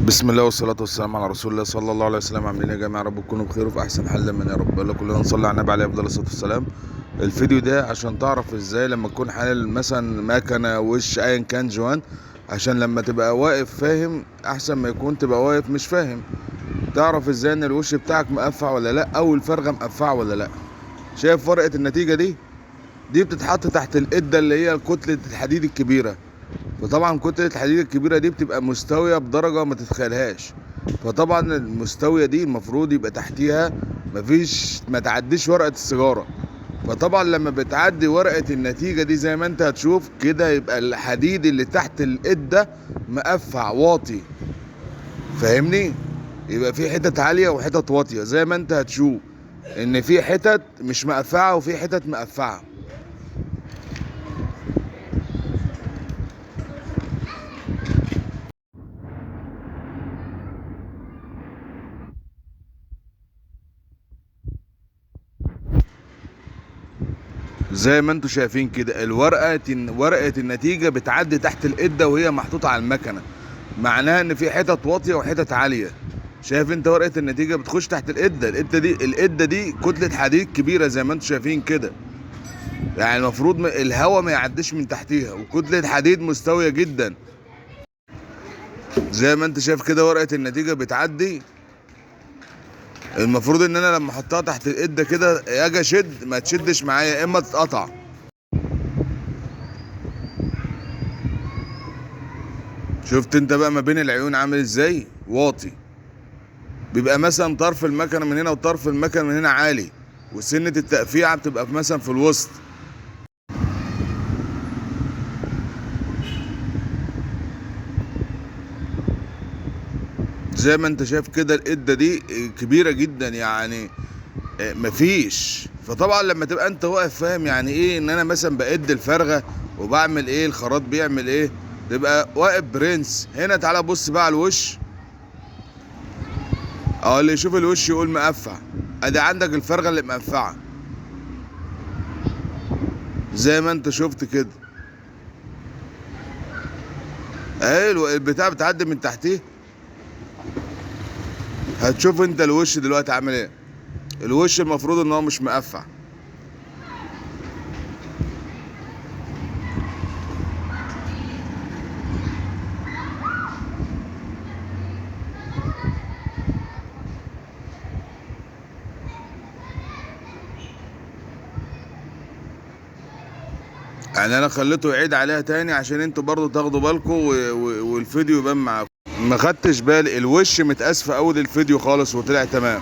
بسم الله والصلاة والسلام على رسول الله صلى الله عليه وسلم. عاملين ايه يا جماعة؟ رب تكونوا بخير وفي أحسن حال من يا رب. يلا كلنا نصلي على النبي عليه أفضل الصلاة والسلام. الفيديو ده عشان تعرف ازاي لما تكون حالل مثلا مكنة وش أيا كان جوان، عشان لما تبقى واقف فاهم أحسن ما يكون تبقى واقف مش فاهم. تعرف ازاي إن الوش بتاعك مقفع ولا لأ، أو الفرغة مقفعة ولا لأ. شايف ورقة النتيجة دي بتتحط تحت القدة اللي هي كتلة الحديد الكبيرة. فطبعا كتلة الحديد الكبيرة دي بتبقى مستوية بدرجة ما تتخيلهاش. فطبعا المستوية دي المفروض يبقى تحتيها ما تعديش ورقة السيجارة. فطبعا لما بتعدي ورقة النتيجة دي زي ما انت هتشوف كده، يبقى الحديد اللي تحت القدة مقفع واطي. فاهمني؟ يبقى في حتت عالية وحتت واطية زي ما انت هتشوف ان في حتت مش مقفعة وفي حتت مقفعة. زي ما انتوا شايفين كده ورقة النتيجة بتعدي تحت القدة وهي محطوطة على المكنة، معناها ان في حتت واطية وحتت عالية. شايف انت ورقة النتيجة بتخش تحت القدة دي كتلة حديد كبيرة زي ما انتوا شايفين كده. يعني المفروض الهواء ما يعديش من تحتيها، وكتلة حديد مستوية جدا. زي ما انت شايف كده ورقة النتيجة بتعدي. المفروض ان انا لما احطها تحت القدة كده اجي اشد ما تشدش معايا، يا اما تتقطع. شفت انت بقى ما بين العيون عامل ازاي واطي؟ بيبقى مثلا طرف المكنه من هنا وطرف المكنه من هنا عالي، وسنه التقفيعه بتبقى مثلا في الوسط. زي ما انت شايف كده القده دي كبيره جدا يعني مفيش. فطبعا لما تبقى انت واقف فاهم يعني ايه ان انا مثلا بقد الفرغه وبعمل ايه الخراط بيعمل ايه، تبقى واقف برنس. هنا تعالى بص بقى على الوش، اللي يشوف الوش يقول مقفع. ادي عندك الفرغه اللي مقفعه زي ما انت شفت كده اهي. البتاع بتعدي من تحتيه. هتشوف انت الوش دلوقتي عامل ايه. الوش المفروض ان هو مش مقفع. يعني انا خليته يعيد عليها تاني عشان انتوا برضو تاخدوا بالكم والفيديو يبان معاكم. ما خدتش بالي الوش متقاس في اول الفيديو خالص وطلع تمام.